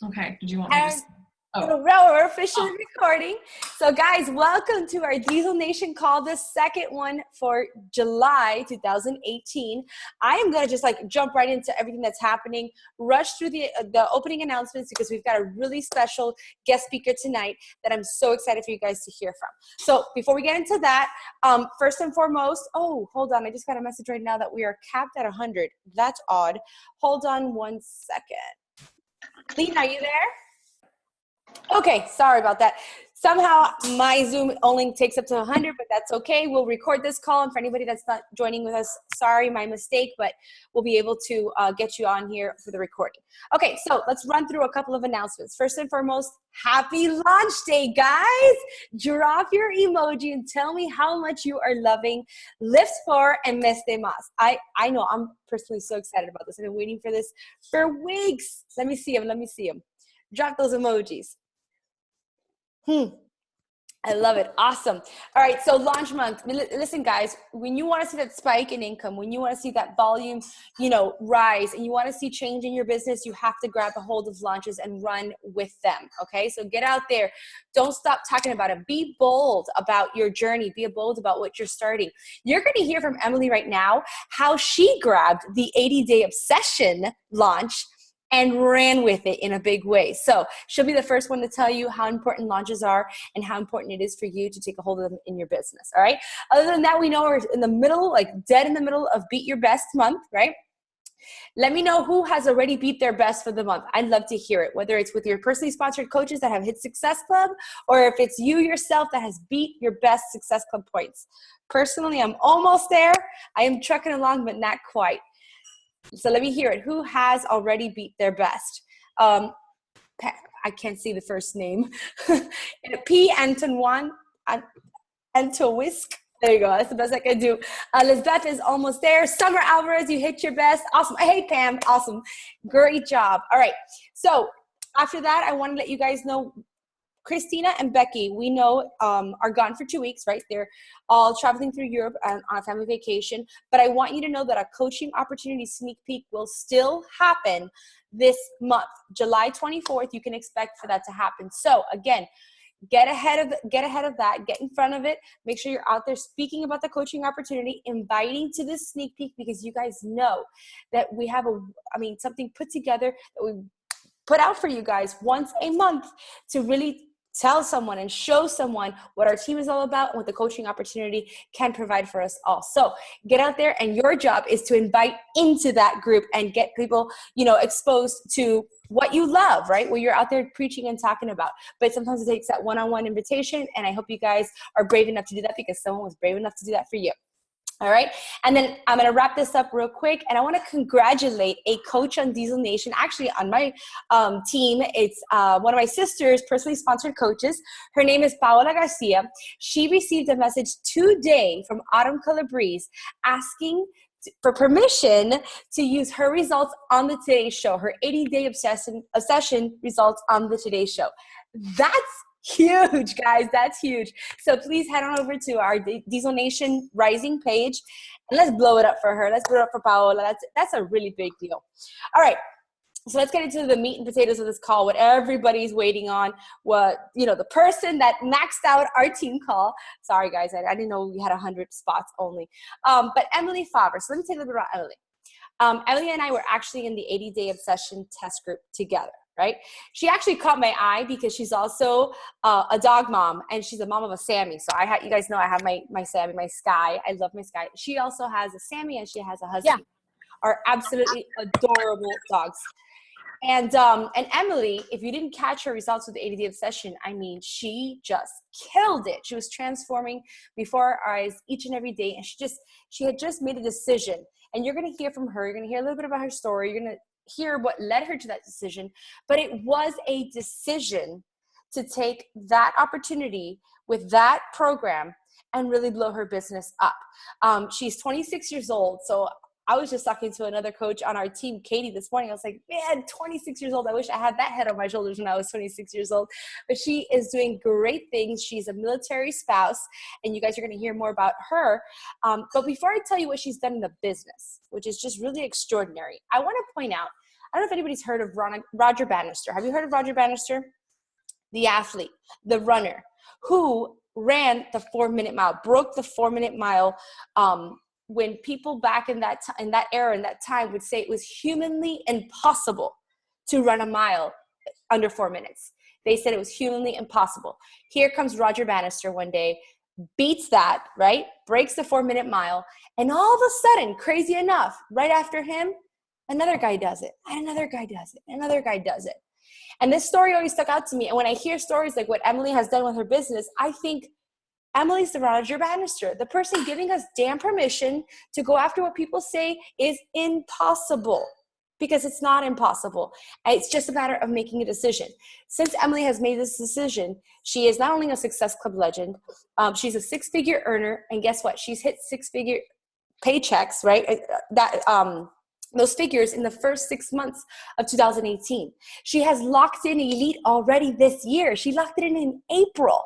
Okay, did you want me to? Oh. We're officially recording. So guys, welcome to our Diesel Nation call, the second one for July 2018. I am going to just jump right into everything that's happening, rush through the opening announcements because we've got a really special guest speaker tonight that I'm so excited for you guys to hear from. So before we get into that, first and foremost, hold on. I just got a message right now that we are capped at 100. That's odd. Hold on one second. Clean, are you there? Okay, sorry about that. Somehow my Zoom only takes up to 100, but that's okay. We'll record this call, and for anybody that's not joining with us, sorry, my mistake, but we'll be able to get you on here for the recording. Okay, so let's run through a couple of announcements. First and foremost, happy launch day, guys. Drop your emoji and tell me how much you are loving Lift 4 and Mes de Mas. I know, I'm personally so excited about this. I've been waiting for this for weeks. Let me see them. Drop those emojis. I love it. Awesome. All right. So launch month. Listen, guys, when you want to see that spike in income, when you want to see that volume, rise, and you want to see change in your business, you have to grab a hold of launches and run with them. Okay. So get out there. Don't stop talking about it. Be bold about your journey. Be bold about what you're starting. You're going to hear from Emily right now how she grabbed the 80-day obsession launch and ran with it in a big way. So she'll be the first one to tell you how important launches are and how important it is for you to take a hold of them in your business, all right? Other than that, we know we're in the middle, dead in the middle of Beat Your Best month, right? Let me know who has already beat their best for the month. I'd love to hear it, whether it's with your personally sponsored coaches that have hit Success Club or if it's you yourself that has beat your best Success Club points. Personally, I'm almost there. I am trucking along, but not quite. So let me hear it. Who has already beat their best? I can't see the first name. P. Antoine. Antowisk. There you go. That's the best I can do. Lisbeth is almost there. Summer Alvarez, you hit your best. Awesome. Hey, Pam. Awesome. Great job. All right. So after that, I want to let you guys know Christina and Becky, we know, are gone for 2 weeks, right? They're all traveling through Europe on a family vacation. But I want you to know that a coaching opportunity sneak peek will still happen this month. July 24th, you can expect for that to happen. So again, get ahead of that, get in front of it. Make sure you're out there speaking about the coaching opportunity, inviting to this sneak peek because you guys know that we have something put together that we put out for you guys once a month to really tell someone and show someone what our team is all about and what the coaching opportunity can provide for us all. So get out there, and your job is to invite into that group and get people, exposed to what you love, right? What you're out there preaching and talking about. But sometimes it takes that one-on-one invitation, and I hope you guys are brave enough to do that because someone was brave enough to do that for you. All right. And then I'm going to wrap this up real quick. And I want to congratulate a coach on Diesel Nation. Actually, on my team, it's one of my sister's personally sponsored coaches. Her name is Paola Garcia. She received a message today from Autumn Color Breeze asking for permission to use her results on the Today Show, her 80-day obsession results on the Today Show. That's huge, guys. That's huge. So please head on over to our Diesel Nation Rising page and let's blow it up for her. Let's blow it up for Paola. That's a really big deal. All right. So let's get into the meat and potatoes of this call, what everybody's waiting on, the person that maxed out our team call. Sorry, guys. I didn't know we had 100 spots only. But Emily Fauver. So let me tell you a little bit about Emily. Emily and I were actually in the 80-day obsession test group together. Right? She actually caught my eye because she's also a dog mom, and she's a mom of a Sammy. So you guys know I have my Sammy, my Sky. I love my Sky. She also has a Sammy and she has a husky. Yeah. Are absolutely adorable dogs. And Emily, if you didn't catch her results with the 80-day obsession, she just killed it. She was transforming before our eyes each and every day, and she had just made a decision. And you're going to hear from her. You're going to hear a little bit about her story. You're going to hear what led her to that decision, but it was a decision to take that opportunity with that program and really blow her business up. She's 26 years old. So I was just talking to another coach on our team, Katie, this morning. I was like, man, 26 years old. I wish I had that head on my shoulders when I was 26 years old. But she is doing great things. She's a military spouse, and you guys are going to hear more about her. But before I tell you what she's done in the business, which is just really extraordinary, I want to point out, don't know if anybody's heard of Roger Bannister. Have you heard of Roger Bannister? The athlete, the runner, who ran the 4-minute mile, broke the 4-minute mile, when people back in that era, in that time, would say it was humanly impossible to run a mile under 4 minutes. They said it was humanly impossible. Here comes Roger Bannister one day, beats that, right? Breaks the 4-minute mile. And all of a sudden, crazy enough, right after him, another guy does it. And another guy does it. And another guy does it. And this story always stuck out to me. And when I hear stories like what Emily has done with her business, I think Emily's the Roger Bannister, the person giving us damn permission to go after what people say is impossible, because it's not impossible. It's just a matter of making a decision. Since Emily has made this decision, she is not only a Success Club legend, she's a 6-figure earner. And guess what? She's hit 6-figure paychecks, right? Those figures in the first 6 months of 2018. She has locked in elite already this year. She locked it in April.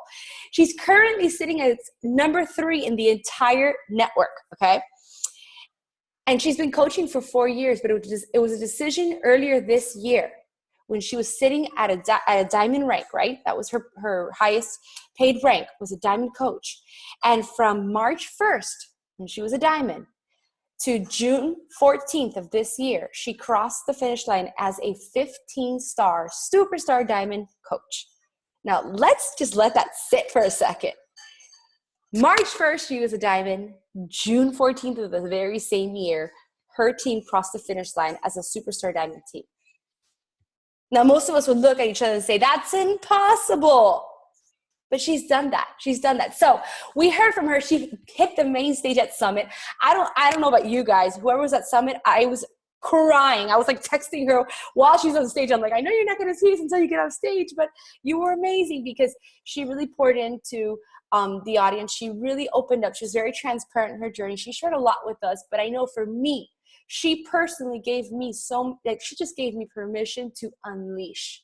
She's currently sitting at number 3 in the entire network, okay? And she's been coaching for 4 years, but it was a decision earlier this year when she was sitting at a diamond rank, right? That was her highest paid rank, was a diamond coach. And from March 1st, when she was a diamond, to June 14th of this year, she crossed the finish line as a 15-star superstar diamond coach. Now, let's just let that sit for a second. March 1st, she was a diamond. June 14th of the very same year, her team crossed the finish line as a superstar diamond team. Now, most of us would look at each other and say, that's impossible. But she's done that. She's done that. So we heard from her. She hit the main stage at Summit. I don't know about you guys. Whoever was at Summit, I was crying. I was like texting her while she's on stage. I'm like, I know you're not going to see us until you get off stage, but you were amazing, because she really poured into the audience. She really opened up. She was very transparent in her journey. She shared a lot with us, but I know for me, she personally gave me she just gave me permission to unleash.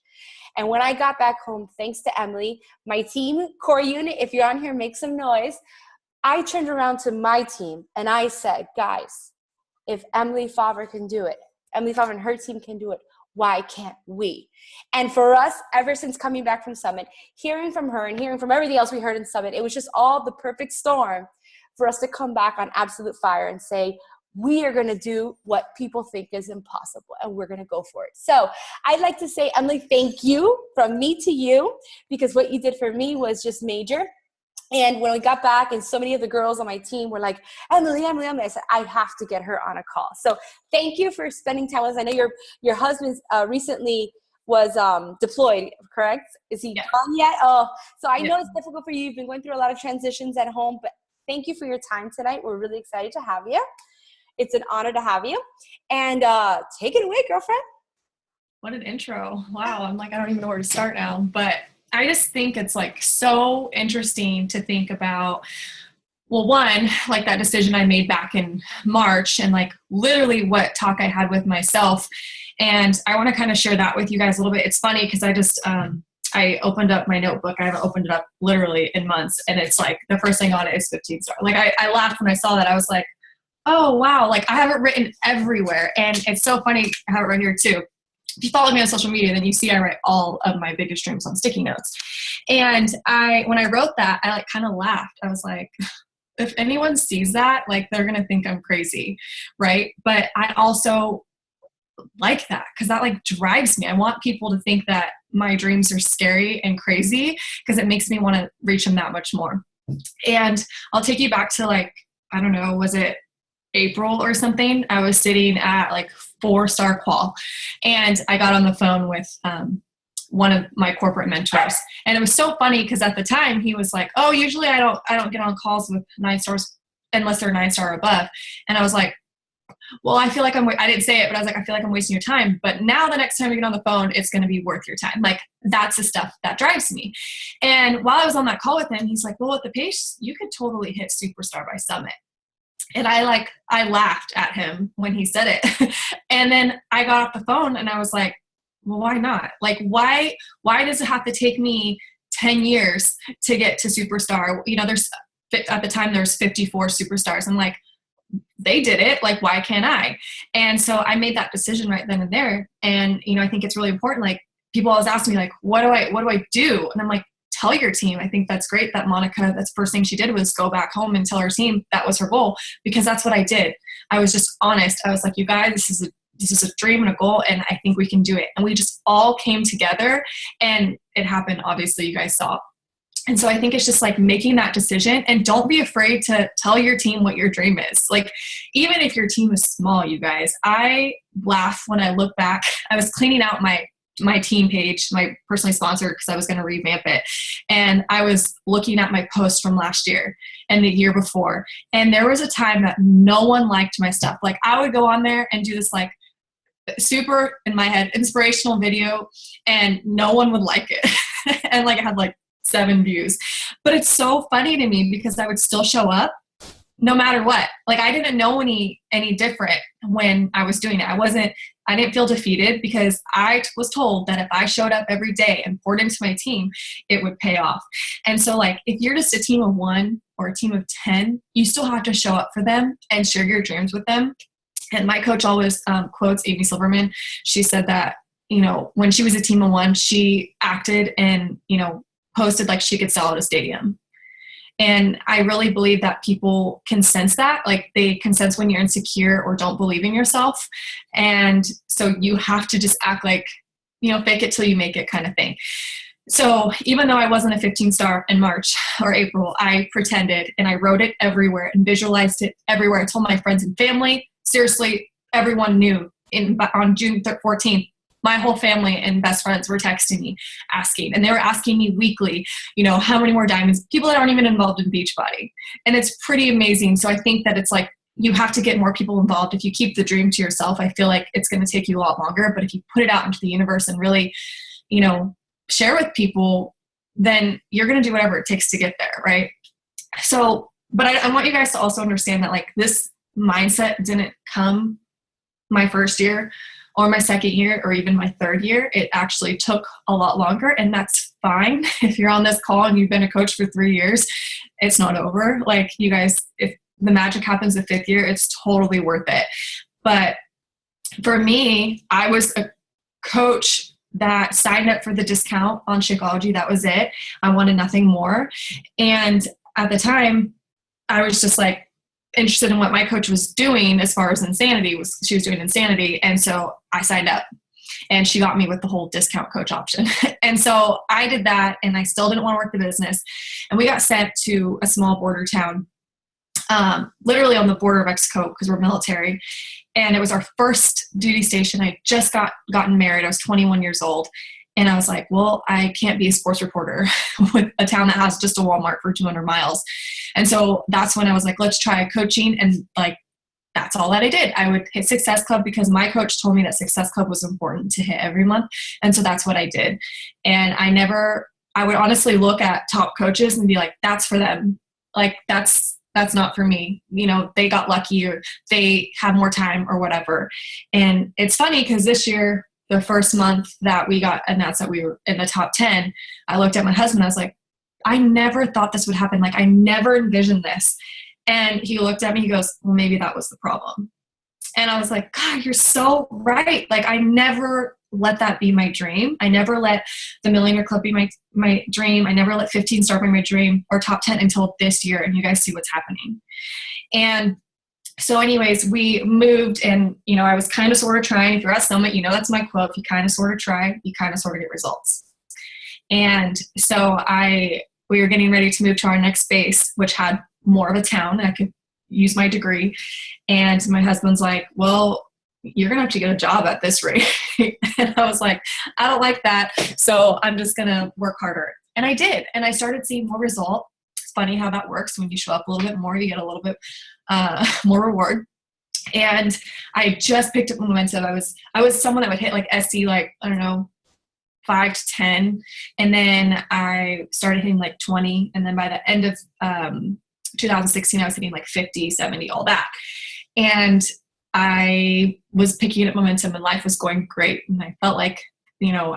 And when I got back home, thanks to Emily, my team, core unit, if you're on here, make some noise. I turned around to my team and I said, guys, if Emily Fauver can do it, Emily Fauver and her team can do it, why can't we? And for us, ever since coming back from Summit, hearing from her and hearing from everything else we heard in Summit, it was just all the perfect storm for us to come back on absolute fire and say, we are going to do what people think is impossible, and we're going to go for it. So I'd like to say, Emily, thank you from me to you, because what you did for me was just major. And when we got back, and so many of the girls on my team were like, Emily, I said, I have to get her on a call. So thank you for spending time with us. I know your husband recently was deployed, correct? Is he gone yet? Oh, so I know it's difficult for you. You've been going through a lot of transitions at home, but thank you for your time tonight. We're really excited to have you. It's an honor to have you. And take it away, girlfriend. What an intro. Wow. I'm like, I don't even know where to start now. But I just think it's like so interesting to think about, well, one, like that decision I made back in March, and like literally what talk I had with myself. And I want to kind of share that with you guys a little bit. It's funny because I just, I opened up my notebook. I haven't opened it up literally in months. And it's like the first thing on it is 15 star. Like I laughed when I saw that. I was like, oh, wow. Like I have it written everywhere. And it's so funny. I have it right here too. If you follow me on social media, then you see I write all of my biggest dreams on sticky notes. And when I wrote that, I like kind of laughed. I was like, if anyone sees that, like they're going to think I'm crazy. Right. But I also like that because that like drives me. I want people to think that my dreams are scary and crazy because it makes me want to reach them that much more. And I'll take you back to like, I don't know, was it April or something? I was sitting at like 4-star qual and I got on the phone with one of my corporate mentors. And it was so funny because at the time he was like, oh, usually I don't get on calls with 9 stars unless they're 9-star or above. And I was like, well, I feel like I didn't say it, but I was like, I feel like I'm wasting your time. But now the next time we get on the phone, it's going to be worth your time. Like that's the stuff that drives me. And while I was on that call with him, he's like, well, at the pace, you could totally hit superstar by Summit. And I laughed at him when he said it. And then I got off the phone and I was like, well, why not? Like, why does it have to take me 10 years to get to superstar? You know, at the time there's 54 superstars. I'm like, they did it. Like, why can't I? And so I made that decision right then and there. And, you know, I think it's really important. Like, people always ask me, like, what do I do? And I'm like, tell your team. I think that's great that Monica, that's the first thing she did was go back home and tell her team that was her goal, because that's what I did. I was just honest. I was like, you guys, this is a dream and a goal, and I think we can do it. And we just all came together, and it happened. Obviously, you guys saw. And so I think it's just like making that decision, and don't be afraid to tell your team what your dream is. Like, even if your team is small, you guys, I laugh when I look back. I was cleaning out my team page, my personally sponsored, because I was going to revamp it. And I was looking at my posts from last year and the year before. And there was a time that no one liked my stuff. Like, I would go on there and do this like super, in my head, inspirational video, and no one would like it. And like, I had like 7 views. But it's so funny to me because I would still show up no matter what. Like, I didn't know any different when I was doing it. I didn't feel defeated because I was told that if I showed up every day and poured into my team, it would pay off. And so, like, if you're just a team of 1 or a team of 10, you still have to show up for them and share your dreams with them. And my coach always quotes Amy Silverman. She said that, you know, when she was a team of 1, she acted and, you know, posted like she could sell at a stadium. And I really believe that people can sense that. Like, they can sense when you're insecure or don't believe in yourself. And so you have to just act like, you know, fake it till you make it kind of thing. So even though I wasn't a 15-star in March or April, I pretended, and I wrote it everywhere and visualized it everywhere. I told my friends and family, seriously, everyone knew on June 14th, my whole family and best friends were texting me asking, and they were asking me weekly, you know, how many more diamonds, people that aren't even involved in Beachbody. And it's pretty amazing. So I think that it's like, you have to get more people involved. If you keep the dream to yourself, I feel like it's going to take you a lot longer. But if you put it out into the universe and really, you know, share with people, then you're going to do whatever it takes to get there. Right. So, but I want you guys to also understand that, like, this mindset didn't come my first year or my second year or even my third year. It actually took a lot longer, and that's fine. If you're on this call and you've been a coach for 3 years, it's not over. Like, you guys, if the magic happens the 5th year, it's totally worth it. But for me, I was a coach that signed up for the discount on Shakeology. That was it. I wanted nothing more. And at the time, I was just like, interested in what my coach was doing as far as insanity. She was doing insanity. And so I signed up, and she got me with the whole discount coach option. And so I did that, and I still didn't want to work the business. And we got sent to a small border town, literally on the border of Mexico, because we're military. And it was our first duty station. I just gotten married. I was 21 years old. And I was like, well, I can't be a sports reporter with a town that has just a Walmart for 200 miles. And so that's when I was like, let's try coaching. And like, that's all that I did. I would hit Success Club because my coach told me that Success Club was important to hit every month. And so that's what I did. And I would honestly look at top coaches and be like, that's for them. Like, that's not for me. You know, they got lucky, or they have more time, or whatever. And it's funny because this year, the first month that we got announced that we were in the top 10, I looked at my husband. I was like, I never thought this would happen. Like, I never envisioned this. And he looked at me, he goes, well, maybe that was the problem. And I was like, God, you're so right. Like, I never let that be my dream. I never let the Millionaire Club be my dream. I never let 15-star be my dream, or top 10, until this year. And you guys see what's happening. And so anyways, we moved, and, you know, I was kind of sort of trying. If you're at Summit, you know, that's my quote. If you kind of sort of try, you kind of sort of get results. And so we were getting ready to move to our next base, which had more of a town. I could use my degree. And my husband's like, well, you're going to have to get a job at this rate. And I was like, I don't like that. So I'm just going to work harder. And I did. And I started seeing more result. It's funny how that works. When you show up a little bit more, you get a little bit more reward. And I just picked up momentum. I was someone that would hit like SC, like, I don't know, 5 to 10. And then I started hitting like 20. And then by the end of 2016, I was hitting like 50, 70, all that. And I was picking up momentum, and life was going great. And I felt like, you know,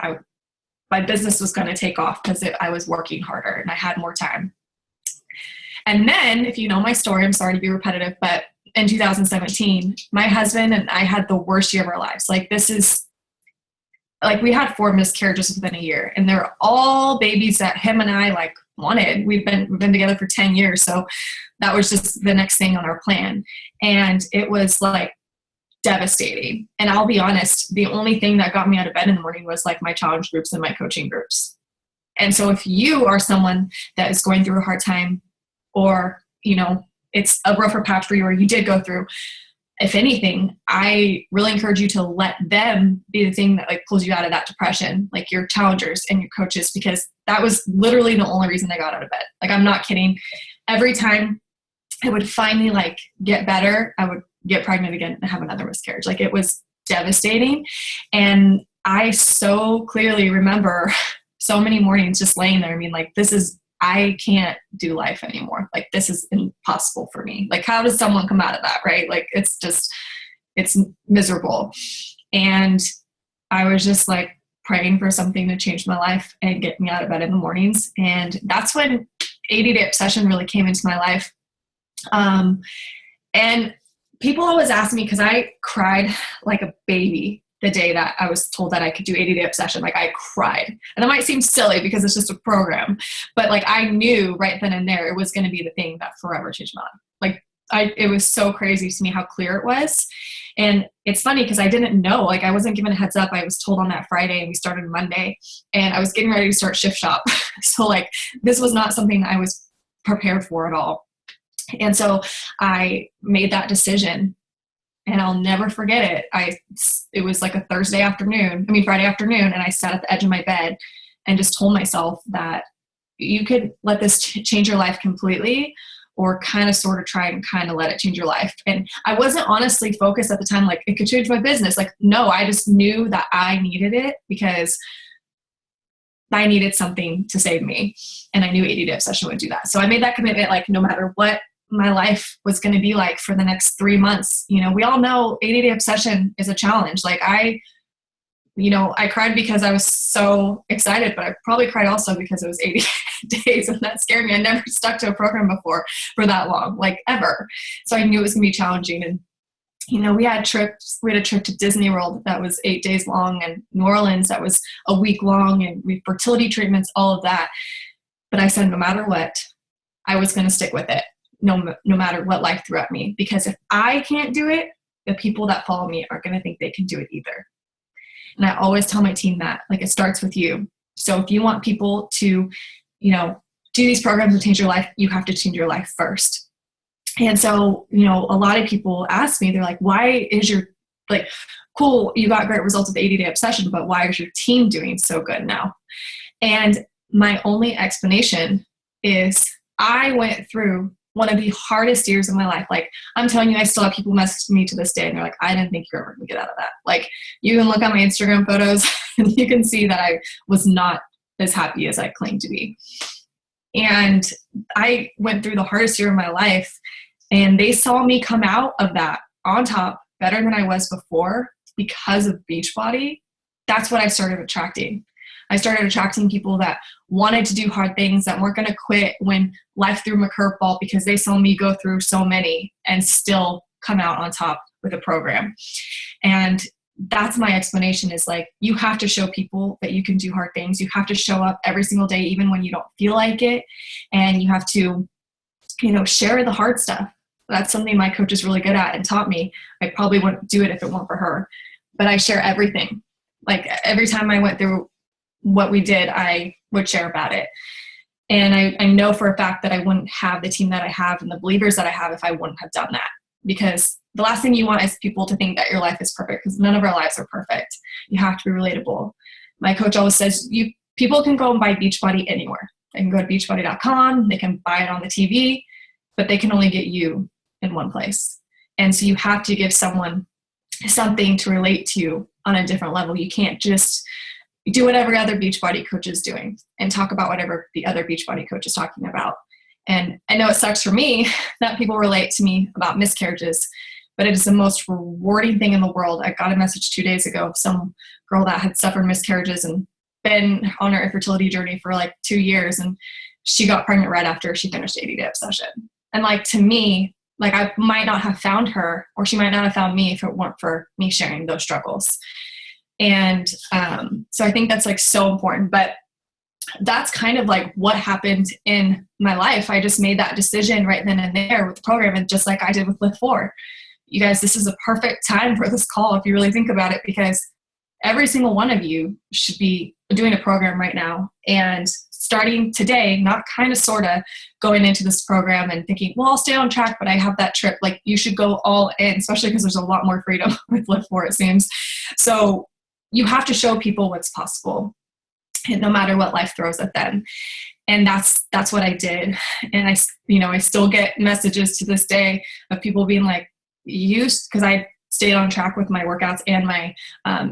my business was going to take off because I was working harder and I had more time. And then, if you know my story, I'm sorry to be repetitive, but in 2017, my husband and I had the worst year of our lives. Like we had 4 miscarriages within a year, and they're all babies that him and I like wanted. We've been together for 10 years. So that was just the next thing on our plan. And it was like devastating. And I'll be honest, the only thing that got me out of bed in the morning was like my challenge groups and my coaching groups. And so if you are someone that is going through a hard time, or, it's a rougher patch for you, or you did go through, if anything, I really encourage you to let them be the thing that like pulls you out of that depression, like your challengers and your coaches, because that was literally the only reason I got out of bed. Like, I'm not kidding. Every time I would finally like get better, I would get pregnant again and have another miscarriage. Like, it was devastating. And I so clearly remember so many mornings just laying there. I mean, like, I can't do life anymore. Like, this is impossible for me. Like, how does someone come out of that? Right? Like, it's miserable. And I was just like praying for something to change my life and get me out of bed in the mornings. And that's when 80-day obsession really came into my life. And people always ask me, because I cried like a baby the day that I was told that I could do 80-day obsession. Like, I cried. And that might seem silly because it's just a program, but like, I knew right then and there it was going to be the thing that forever changed my life. Like, it was so crazy to me how clear it was. And it's funny because I didn't know, like, I wasn't given a heads up. I was told on that Friday, and we started Monday, and I was getting ready to start shift shop. So like, this was not something I was prepared for at all. And so I made that decision, and I'll never forget it. It was like a Friday afternoon, and I sat at the edge of my bed and just told myself that you could let this change your life completely, or kind of sort of try and kind of let it change your life. And I wasn't honestly focused at the time, like it could change my business. Like, no, I just knew that I needed it because I needed something to save me. And I knew 80-day obsession would do that. So I made that commitment, like, no matter what my life was going to be like for the next 3 months. We all know 80-day obsession is a challenge. Like, I cried because I was so excited, but I probably cried also because it was 80 days, and that scared me. I never stuck to a program before for that long, like, ever. So I knew it was going to be challenging. And, we had trips. We had a trip to Disney World that was 8 days long, and New Orleans that was a week long, and we fertility treatments, all of that. But I said, no matter what, I was going to stick with it. No matter what life threw at me, because if I can't do it, the people that follow me aren't going to think they can do it either. And I always tell my team that, like, it starts with you. So if you want people to, do these programs and change your life, you have to change your life first. And so, a lot of people ask me, they're like, why is your, like, cool, you got great results with 80-day obsession, but why is your team doing so good now? And my only explanation is I went through one of the hardest years of my life. Like, I'm telling you, I still have people message me to this day, and they're like, I didn't think you were ever going to get out of that. Like, you can look at my Instagram photos and you can see that I was not as happy as I claimed to be. And I went through the hardest year of my life, and they saw me come out of that on top better than I was before because of Beachbody. That's what I started attracting. I started attracting people that wanted to do hard things, that weren't going to quit when life threw them a curveball, because they saw me go through so many and still come out on top with a program. And that's my explanation, is like, you have to show people that you can do hard things. You have to show up every single day, even when you don't feel like it. And you have to, share the hard stuff. That's something my coach is really good at and taught me. I probably wouldn't do it if it weren't for her, but I share everything. Like, every time I went through what we did, I would share about it. And I know for a fact that I wouldn't have the team that I have and the believers that I have if I wouldn't have done that. Because the last thing you want is people to think that your life is perfect, because none of our lives are perfect. You have to be relatable. My coach always says, people can go and buy Beachbody anywhere. They can go to beachbody.com, they can buy it on the TV, but they can only get you in one place. And so you have to give someone something to relate to on a different level. You can't just do what every other Beachbody coach is doing and talk about whatever the other Beachbody coach is talking about. And I know it sucks for me that people relate to me about miscarriages, but it is the most rewarding thing in the world. I got a message 2 days ago of some girl that had suffered miscarriages and been on her infertility journey for like 2 years. And she got pregnant right after she finished 80-day obsession. And like, to me, like I might not have found her, or she might not have found me if it weren't for me sharing those struggles. And so I think that's like so important. But that's kind of like what happened in my life. I just made that decision right then and there with the program, and just like I did with Lift 4. You guys, this is a perfect time for this call if you really think about it, because every single one of you should be doing a program right now, and starting today, not kind of sort of going into this program and thinking, well, I'll stay on track, but I have that trip. Like, you should go all in, especially because there's a lot more freedom with Lift 4, it seems. So you have to show people what's possible, no matter what life throws at them. And that's what I did. And I still get messages to this day of people being like, because I stayed on track with my workouts and my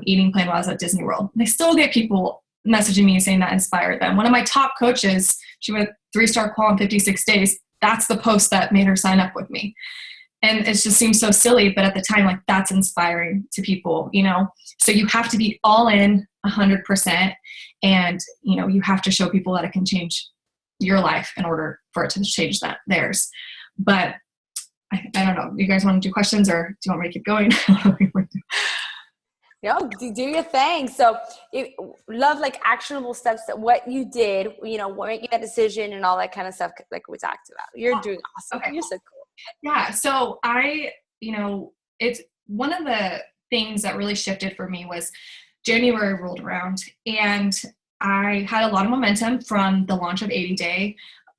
eating plan while I was at Disney World. And I still get people messaging me saying that inspired them. One of my top coaches, she went 3-star qual in 56 days. That's the post that made her sign up with me. And it just seems so silly, but at the time, like, that's inspiring to people, So you have to be all in 100%. And, you have to show people that it can change your life in order for it to change theirs. But I don't know. You guys want to do questions, or do you want me to keep going? Do your thing. So love like actionable steps, that what you did, making that decision and all that kind of stuff, like we talked about. You're doing awesome. Okay, You're so cool. Yeah. So it's one of the things that really shifted for me was January rolled around, and I had a lot of momentum from the launch of 80 Day.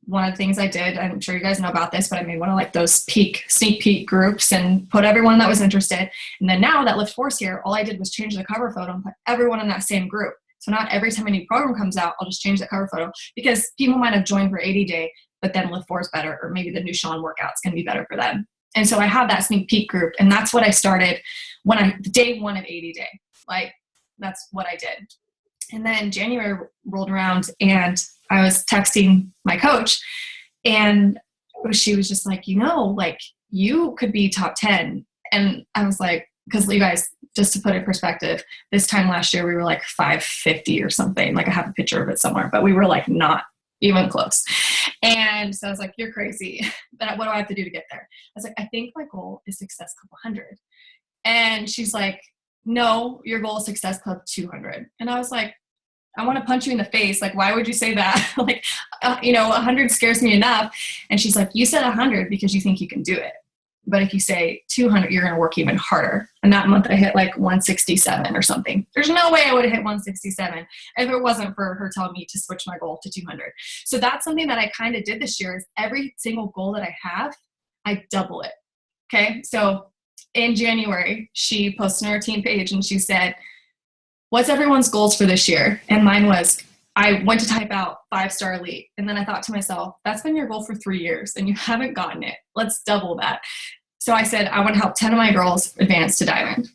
One of the things I did, I'm sure you guys know about this, but I made one of like those sneak peek groups and put everyone that was interested. And then now that Lift 4's here, all I did was change the cover photo and put everyone in that same group. So not every time a new program comes out, I'll just change the cover photo, because people might have joined for 80 Day, but then Lift 4 is better, or maybe the new Sean workout's going to be better for them. And so I have that sneak peek group, and that's what I started day 1 of 80 Day. Like, that's what I did. And then January rolled around, and I was texting my coach, and she was just like, you could be top 10. And I was like, because you guys, just to put it in perspective, this time last year, we were like 550 or something. Like, I have a picture of it somewhere, but we were like not even close. And so I was like, you're crazy. But what do I have to do to get there? I was like, I think my goal is Success Club 100. And she's like, no, your goal is Success Club 200. And I was like, I want to punch you in the face. Like, why would you say that? 100 scares me enough. And she's like, you said 100 because you think you can do it. But if you say 200, you're going to work even harder. And that month I hit like 167 or something. There's no way I would have hit 167 if it wasn't for her telling me to switch my goal to 200. So that's something that I kind of did this year, is every single goal that I have, I double it. Okay. So in January, she posted on her team page and she said, what's everyone's goals for this year? And mine was, I went to type out 5-star elite. And then I thought to myself, that's been your goal for 3 years and you haven't gotten it. Let's double that. So I said, I want to help 10 of my girls advance to diamond.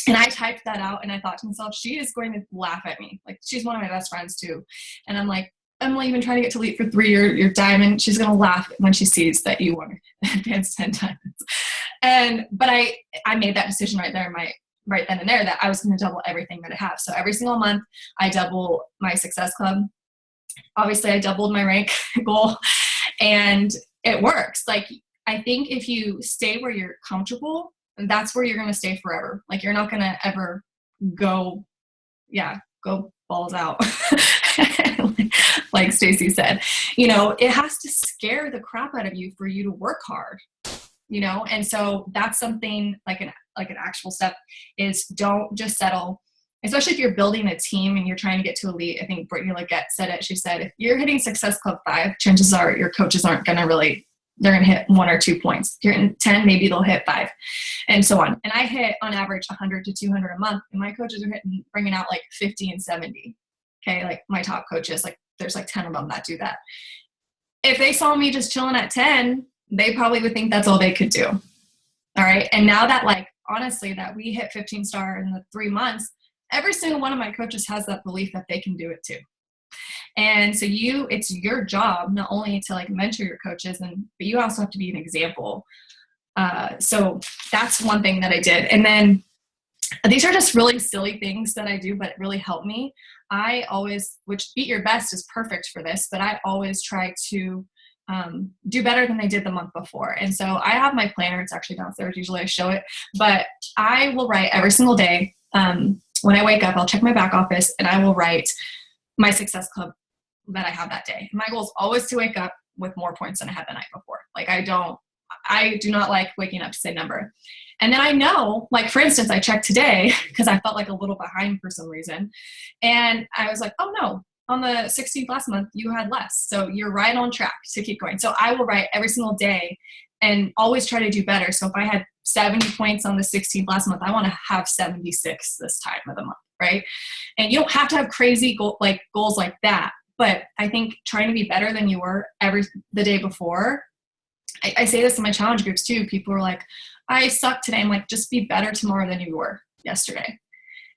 And I typed that out, and I thought to myself, she is going to laugh at me. Like, she's one of my best friends too. And I'm like, Emily, you've been trying to get to elite for 3 years, you're diamond. She's going to laugh when she sees that you want to advance 10 diamonds. But I made that decision right then and there that I was going to double everything that I have. So every single month I double my Success Club. Obviously I doubled my rank goal, and it works. Like, I think if you stay where you're comfortable, that's where you're going to stay forever. Like, you're not going to ever go balls out. Like Stacy said, it has to scare the crap out of you for you to work hard, and so that's something like an actual step is, don't just settle, especially if you're building a team and you're trying to get to elite. I think Brittany Leggett said it. She said, if you're hitting Success Club 5, chances are your coaches aren't going to they're going to hit 1 or 2 points. If you're in 10, maybe they'll hit 5, and so on. And I hit on average 100 to 200 a month, and my coaches are bringing out like 50 and 70. Okay. Like, my top coaches, like, there's like 10 of them that do that. If they saw me just chilling at 10, they probably would think that's all they could do. All right. And now that, like, honestly, that we hit 15-star in the 3 months, every single one of my coaches has that belief that they can do it too. And so it's your job not only to like mentor your coaches, but you also have to be an example. So that's one thing that I did. And then these are just really silly things that I do, but it really helped me. I always, which Beat Your Best is perfect for this, but I always try to do better than they did the month before. And so I have my planner. It's actually downstairs. Usually I show it, but I will write every single day. When I wake up, I'll check my back office and I will write my success club that I have that day. My goal is always to wake up with more points than I had the night before. Like I do not like waking up to say number. And then I know, like, for instance, I checked today because I felt like a little behind for some reason. And I was like, oh no, on the 16th last month, you had less. So you're right on track to keep going. So I will write every single day and always try to do better. So if I had 70 points on the 16th last month, I want to have 76 this time of the month, right? And you don't have to have crazy goals like that. But I think trying to be better than you were the day before, I say this in my challenge groups too. People are like, I suck today. I'm like, just be better tomorrow than you were yesterday.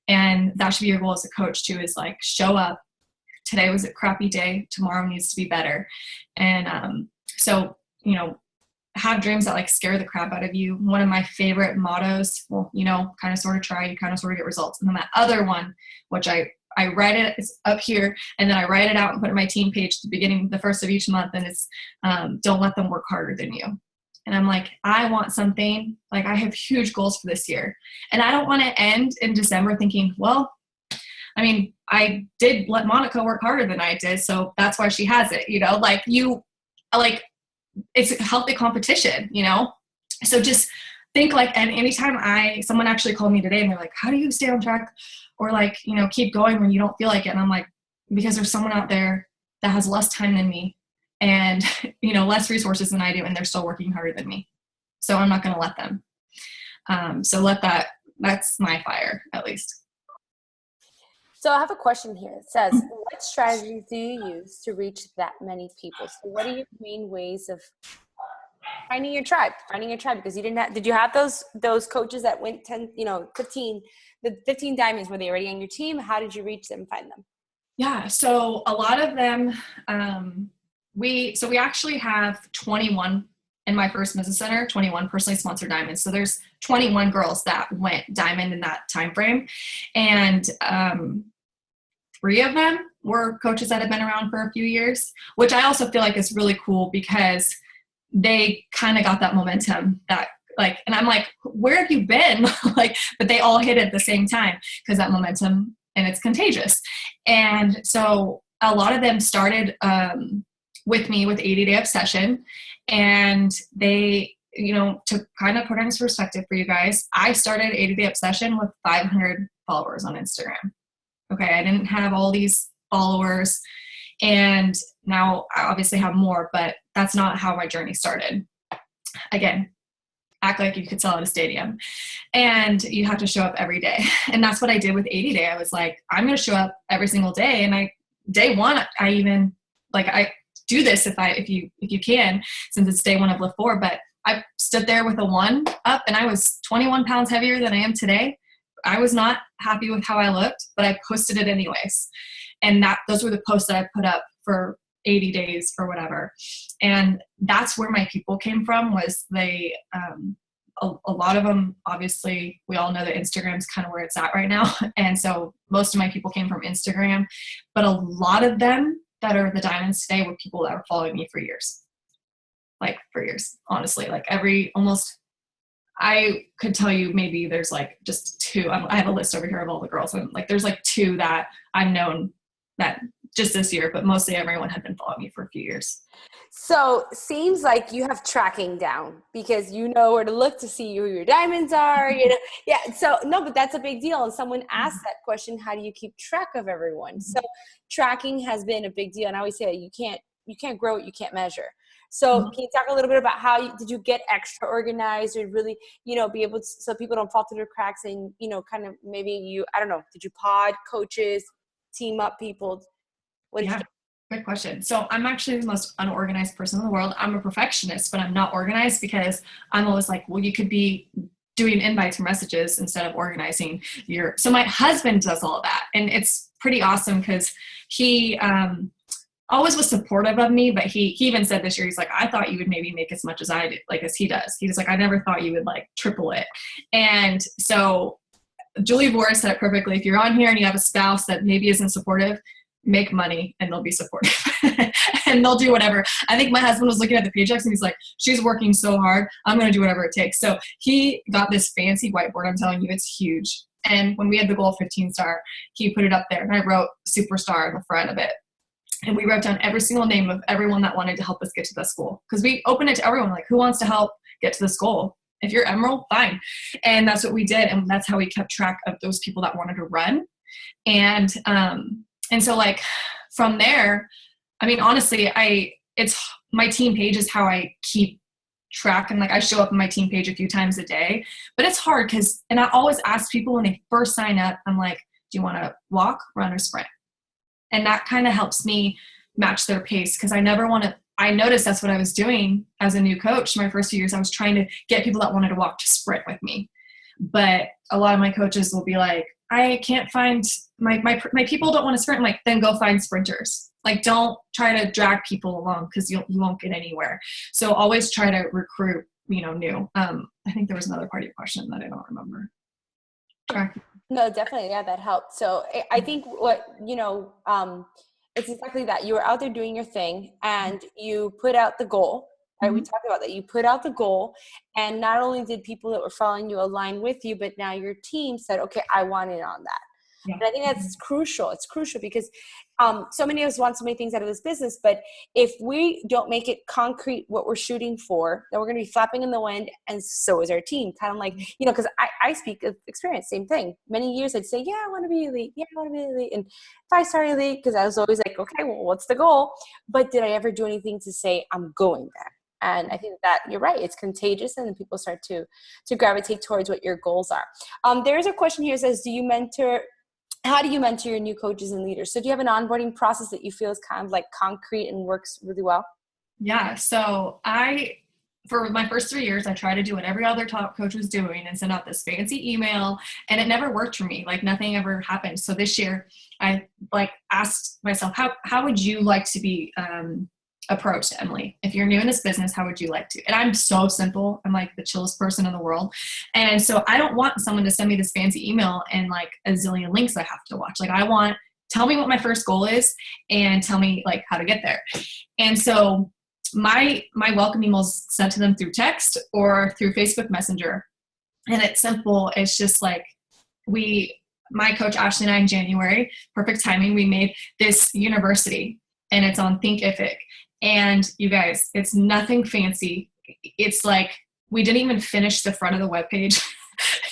And that should be your goal as a coach too, is like, show up. Today was a crappy day. Tomorrow needs to be better. And so, have dreams that like scare the crap out of you. One of my favorite mottos, well, kind of sort of try, you kind of sort of get results. And then that other one, which I write it, it's up here, and then I write it out and put it on my team page at the beginning, the first of each month. And it's, don't let them work harder than you. And I'm like, I want something, like I have huge goals for this year. And I don't want to end in December thinking, well, I mean, I did let Monica work harder than I did, so that's why she has it, it's a healthy competition, So just think and anytime someone actually called me today and they're like, how do you stay on track or keep going when you don't feel like it? And I'm like, because there's someone out there that has less time than me and, less resources than I do, and they're still working harder than me. So I'm not going to let them. That's my fire, at least. So I have a question here. It says, what strategies do you use to reach that many people? So what are your main ways of finding your tribe? Because did you have those coaches that went 10, 15 diamonds? Were they already on your team? How did you reach them and find them? Yeah. So a lot of them, we actually have 21 in my first business center, 21 personally sponsored diamonds. So there's 21 girls that went diamond in that time frame. And 3 of them were coaches that have been around for a few years, which I also feel like is really cool because they kind of got that momentum and I'm like, where have you been? But they all hit it at the same time because that momentum, and it's contagious. And so a lot of them started with me with 80-Day Obsession. And they, to kind of put into perspective for you guys, I started 80-Day Obsession with 500 followers on Instagram. Okay. I didn't have all these followers, and now I obviously have more, but that's not how my journey started. Again, act like you could sell at a stadium, and you have to show up every day. And that's what I did with 80-Day. I was like, I'm going to show up every single day. And day one, I do this if you can, since it's day one of Lift 4, but I stood there with a 1 up and I was 21 pounds heavier than I am today. I was not happy with how I looked, but I posted it anyways. And those were the posts that I put up for 80 days or whatever. And that's where my people came from, was a lot of them, obviously we all know that Instagram's kind of where it's at right now. And so most of my people came from Instagram, but a lot of them that are the diamonds today were people that were following me for years. Honestly, I could tell you maybe there's just 2. I have a list over here of all the girls, and there's 2 that I've known that just this year, but mostly everyone had been following me for a few years. So seems like you have tracking down because you know where to look to see who your diamonds are, Yeah. So no, but that's a big deal. And someone asked that question, how do you keep track of everyone? So tracking has been a big deal. And I always say you can't grow what you can't measure. So can you talk a little bit about did you get extra organized or really, be able to, so people don't fall through the cracks and, kind of maybe did you pod coaches, team up people? What did you do? Good question. So I'm actually the most unorganized person in the world. I'm a perfectionist, but I'm not organized because I'm always like, well, you could be doing invites or messages instead of organizing so my husband does all of that. And it's pretty awesome because he always was supportive of me, but he even said this year, he's like, I thought you would maybe make as much as I do, as he does. He was like, I never thought you would triple it. And so Julie Boris said it perfectly. If you're on here and you have a spouse that maybe isn't supportive, make money and they'll be supportive and they'll do whatever. I think my husband was looking at the paychecks and he's like, she's working so hard. I'm going to do whatever it takes. So he got this fancy whiteboard. I'm telling you, it's huge. And when we had the goal 15 star, he put it up there and I wrote superstar on the front of it. And we wrote down every single name of everyone that wanted to help us get to this goal. Because we opened it to everyone, like, who wants to help get to this goal? If you're Emerald, fine. And that's what we did. And that's how we kept track of those people that wanted to run. And so like from there, I mean, honestly, it's my team page is how I keep track. And like, I show up on my team page a few times a day, but it's hard and I always ask people when they first sign up, I'm like, do you want to walk, run, or sprint? And that kind of helps me match their pace. Cause I noticed that's what I was doing as a new coach. My first few years, I was trying to get people that wanted to walk to sprint with me. But a lot of my coaches will be like, I can't find my people don't want to sprint. I'm like, then go find sprinters. Like, don't try to drag people along because you won't get anywhere. So always try to recruit, new. I think there was another part of your question that I don't remember. No, definitely. Yeah, that helped. So I think it's exactly that. You were out there doing your thing and you put out the goal. Right? Mm-hmm. We talked about that. You put out the goal, and not only did people that were following you align with you, but now your team said, okay, I want in on that. Yeah. And I think that's crucial. It's crucial because so many of us want so many things out of this business, but if we don't make it concrete what we're shooting for, then we're going to be flapping in the wind, and so is our team. Kind of like, because I speak of experience, same thing. Many years I'd say, yeah, I want to be elite. Yeah, I want to be elite. And 5-star elite, because I was always like, okay, well, what's the goal? But did I ever do anything to say I'm going there? And I think that you're right. It's contagious, and then people start to gravitate towards what your goals are. There's a question here that says, how do you mentor your new coaches and leaders? So do you have an onboarding process that you feel is kind of like concrete and works really well? Yeah. So for my first 3 years, I tried to do what every other top coach was doing and send out this fancy email, and it never worked for me. Like, nothing ever happened. So this year I asked myself, how would you like to be, approach, Emily? If you're new in this business, how would you like to? And I'm so simple. I'm like the chillest person in the world. And so I don't want someone to send me this fancy email and like a zillion links I have to watch. Like, tell me what my first goal is and tell me like how to get there. And so my welcome emails sent to them through text or through Facebook Messenger. And it's simple. It's just like my coach Ashley and I in January, perfect timing, we made this university, and it's on Thinkific. And you guys, it's nothing fancy. It's like, we didn't even finish the front of the webpage.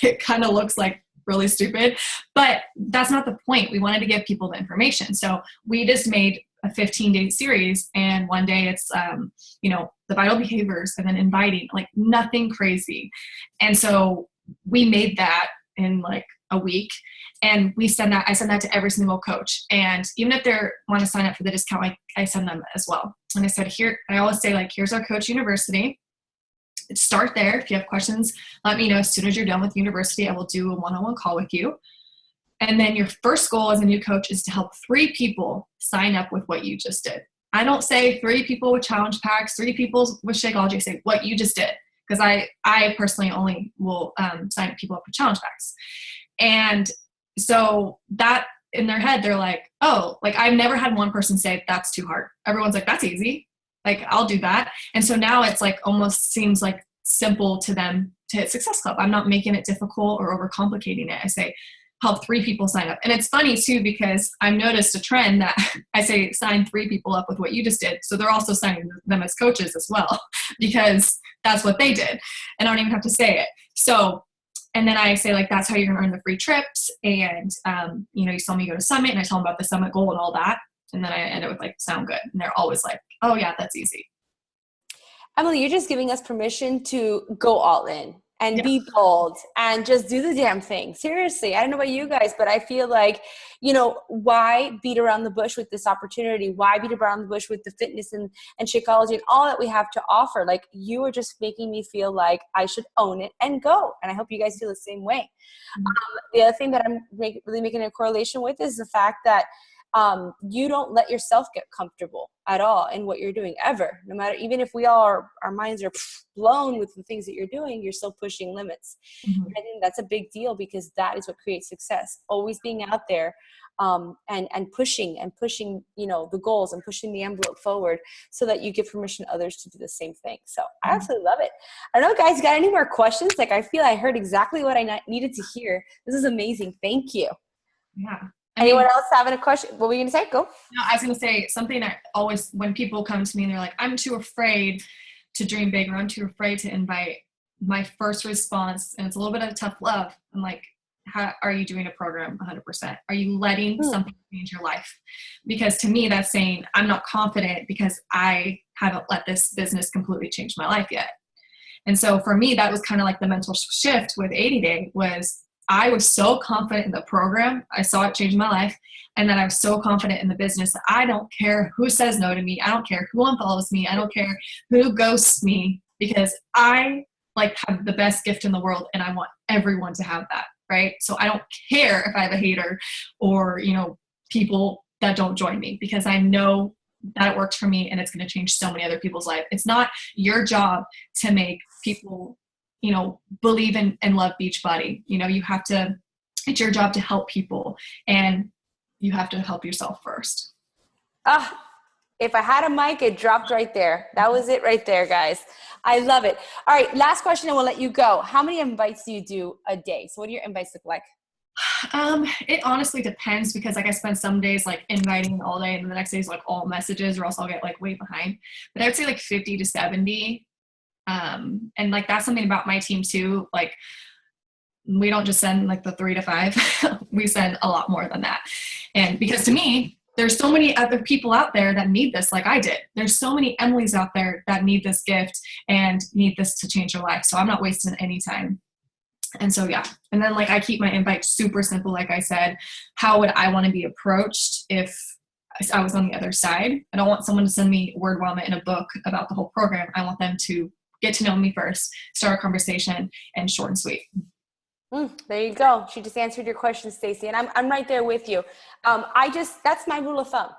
It kind of looks like really stupid, but that's not the point. We wanted to give people the information. So we just made a 15-day series, and one day it's, the vital behaviors, and then inviting, like nothing crazy. And so we made that in like a week. And I send that to every single coach. And even if they want to sign up for the discount, I send them as well. And I said, I always say, like, here's our coach university. Start there. If you have questions, let me know. As soon as you're done with university, I will do a one-on-one call with you. And then your first goal as a new coach is to help 3 people sign up with what you just did. I don't say 3 people with challenge packs, 3 people with Shakeology. I say what you just did. Because I personally only will sign people up with challenge packs. And so that in their head, they're like, oh, like, I've never had one person say that's too hard. Everyone's like, that's easy. Like, I'll do that. And so now it's like almost seems like simple to them to hit Success Club. I'm not making it difficult or overcomplicating it. I say, help 3 people sign up. And it's funny too, because I've noticed a trend that I say, sign 3 people up with what you just did. So they're also signing them as coaches as well, because that's what they did. And I don't even have to say it. So, and then I say, like, that's how you're going to earn the free trips. And, you saw me go to Summit, and I tell them about the Summit goal and all that. And then I end it with like, sound good. And they're always like, oh yeah, that's easy. Emily, you're just giving us permission to go all in and be bold and just do the damn thing. Seriously. I don't know about you guys, but I feel like, why beat around the bush with this opportunity? Why beat around the bush with the fitness and Shakeology and all that we have to offer? Like, you are just making me feel like I should own it and go. And I hope you guys feel the same way. Mm-hmm. The other thing that I'm really making a correlation with is the fact that you don't let yourself get comfortable at all in what you're doing ever. No matter, even if our minds are blown with the things that you're doing, you're still pushing limits. Mhm. I think that's a big deal, because that is what creates success. Always being out there, and pushing, the goals, and pushing the envelope forward, so that you give permission to others to do the same thing. So I absolutely love it. I don't know, guys, got any more questions? Like, I feel I heard exactly what I needed to hear. This is amazing. Thank you. Yeah. Anyone else having a question? What were you going to say? Go. No, I was going to say something I always, when people come to me and they're like, I'm too afraid to dream big, or I'm too afraid to invite, my first response, and it's a little bit of tough love, I'm like, how are you doing a program 100%? Are you letting something change your life? Because to me, that's saying I'm not confident because I haven't let this business completely change my life yet. And so for me, that was kind of like the mental shift with 80 Day. Was I was so confident in the program. I saw it change my life. And then I was so confident in the business that I don't care who says no to me. I don't care who unfollows me. I don't care who ghosts me, because I like have the best gift in the world, and I want everyone to have that. Right. So I don't care if I have a hater or, people that don't join me, because I know that it worked for me and it's going to change so many other people's life. It's not your job to make people, believe in and love Beachbody. It's your job to help people, and you have to help yourself first. If I had a mic, it dropped right there. That was it right there, guys. I love it. All right, last question and we'll let you go. How many invites do you do a day? So what do your invites look like? It honestly depends, because I spend some days like inviting all day, and then the next day is like all messages, or else I'll get like way behind. But I would say like 50 to 70. And like, that's something about my team too. Like, we don't just send like the 3 to 5, we send a lot more than that. And because to me, there's so many other people out there that need this, like I did. There's so many Emilys out there that need this gift and need this to change their life. So I'm not wasting any time. And so, yeah. And then like, I keep my invite super simple. Like I said, how would I want to be approached if I was on the other side? I don't want someone to send me word vomit in a book about the whole program. I want them to get to know me first, start a conversation, and short and sweet. There you go. She just answered your question, Stacey. And I'm right there with you. That's my rule of thumb.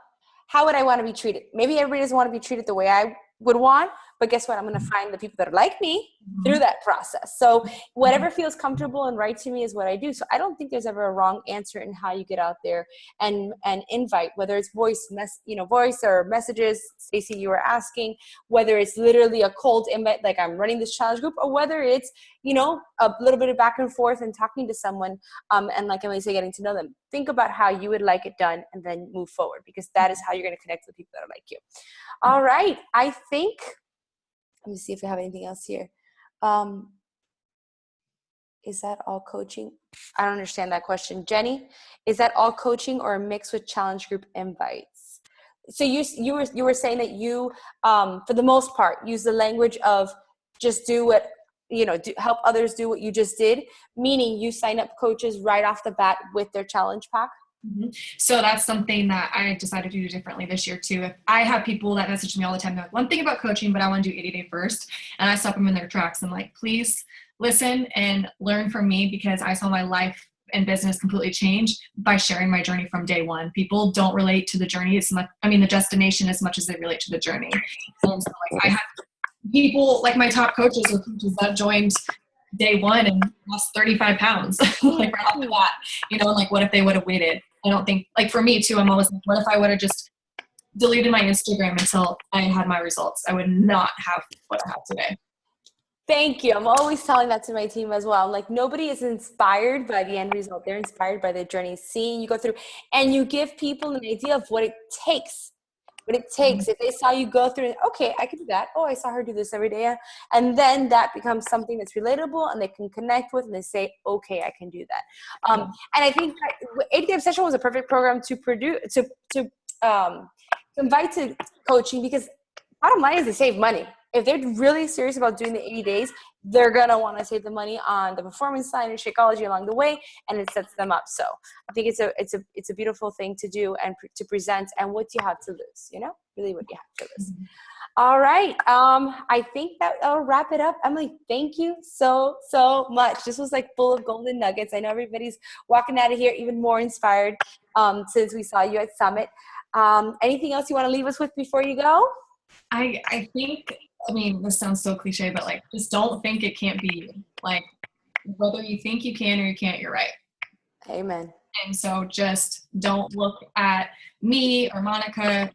How would I want to be treated? Maybe everybody doesn't want to be treated the way I would want, but guess what? I'm going to find the people that are like me through that process. So whatever feels comfortable and right to me is what I do. So I don't think there's ever a wrong answer in how you get out there and invite, whether it's voice or messages. Stacey, you were asking, whether it's literally a cold invite, like I'm running this challenge group, or whether it's, a little bit of back and forth and talking to someone, and like Emily said, getting to know them. Think about how you would like it done and then move forward, because that is how you're going to connect with people that are like you. All right. I think, let me see if we have anything else here. Is that all coaching? I don't understand that question. Jenny, is that all coaching or a mix with challenge group invites? So you were saying that you, for the most part, use the language of just do what, help others do what you just did, meaning you sign up coaches right off the bat with their challenge pack? Mm-hmm. So that's something that I decided to do differently this year too. If I have people that message me all the time, they're like, one thing about coaching, but I want to do 80 Day first. And I stop them in their tracks and like, please listen and learn from me, because I saw my life and business completely change by sharing my journey from day one. People don't relate to the journey the destination as much as they relate to the journey. And so like, I have people like my top coaches or coaches that joined day one and lost 35 pounds, like right off the bat, and like, what if they would have waited? I don't think, like for me too, I'm always like, what if I would have just deleted my Instagram until I had my results? I would not have what I have today. Thank you. I'm always telling that to my team as well. Like, nobody is inspired by the end result. They're inspired by the journey, seeing you go through, and you give people an idea of what it takes. If they saw you go through, okay, I can do that. Oh, I saw her do this every day. And then that becomes something that's relatable and they can connect with, and they say, okay, I can do that. And I think that 80 Day Obsession was a perfect program to invite to coaching, because bottom line is they save money. If they're really serious about doing the 80 days, they're going to want to save the money on the performance side and Shakeology along the way, and it sets them up. So I think it's a beautiful thing to do and to present, and what you have to lose, really what you have to lose. All right. I think that'll wrap it up. Emily, thank you so much. This was like full of golden nuggets. I know everybody's walking out of here even more inspired since we saw you at Summit. Anything else you want to leave us with before you go? I think, I mean, this sounds so cliche, but like, just don't think it can't be you. Like, whether you think you can or you can't, you're right. Amen. And so just don't look at me or Monica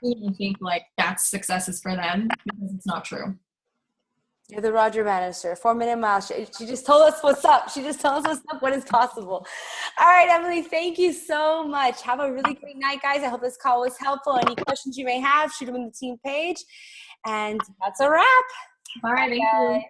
and think like that's successes for them, because it's not true. You're the Roger Bannister, 4-minute mile. She just told us what's up. She just told us what's up, what is possible. All right, Emily, thank you so much. Have a really great night, guys. I hope this call was helpful. Any questions you may have, shoot them in the team page. And that's a wrap. All right, thank you.